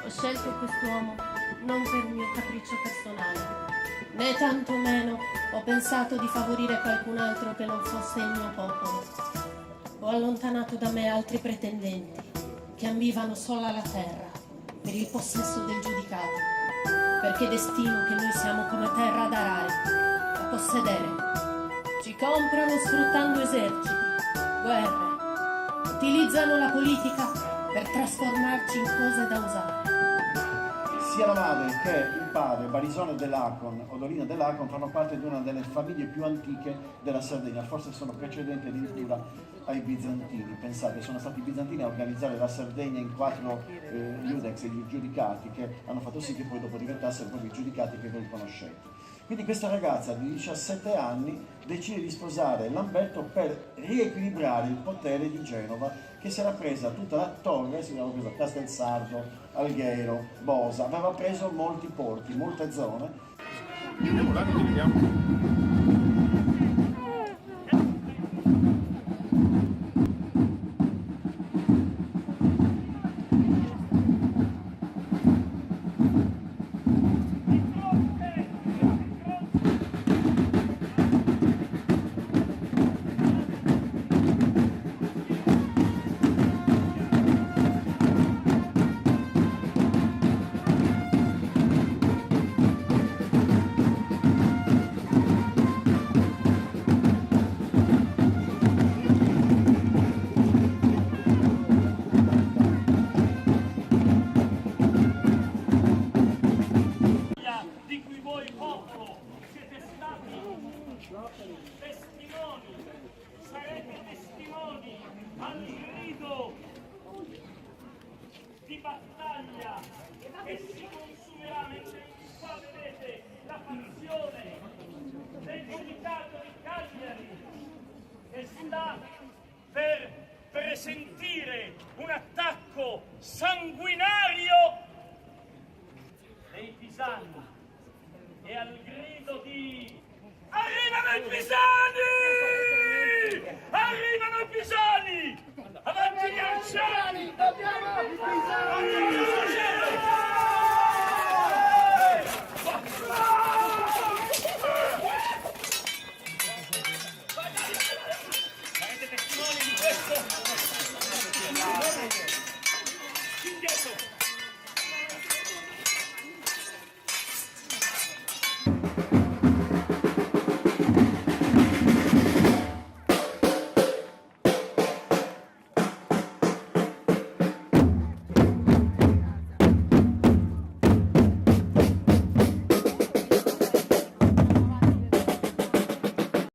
Ho scelto quest'uomo non per un mio capriccio personale, né tantomeno ho pensato di favorire qualcun altro che non fosse il mio popolo. Ho allontanato da me altri pretendenti che ambivano solo alla terra per il possesso del giudicato, perché destino che noi siamo come terra ad arare, a possedere. Ci comprano sfruttando eserciti, guerre, utilizzano la politica per trasformarci in cose da usare. Sia la madre che il padre, Barisone dell'Acon, Odolino dell'Acon, fanno parte di una delle famiglie più antiche della Sardegna, forse sono precedenti addirittura ai bizantini. Pensate, sono stati i bizantini a organizzare la Sardegna in 4 iudex, gli giudicati, che hanno fatto sì che poi dopo diventassero proprio i giudicati che voi conoscete. Quindi questa ragazza di 17 anni decide di sposare Lamberto per riequilibrare il potere di Genova, che si era presa tutta la torre, si era presa Castelsardo, Alghero, Bosa, aveva preso molti porti, molte zone. Andiamo là, vediamo. Di cui voi popolo siete stati testimoni, sarete testimoni al grido di battaglia che si consumerà mentre qua vedete la fazione del giudicato di Cagliari che sta per presentire un attacco sanguinario dei pisani, e al grido di arrivano i pisani! Arrivano i pisani! Avanti gli anciani! Dobbiamo i pisani! Sarete testimoni di questo? Indietro!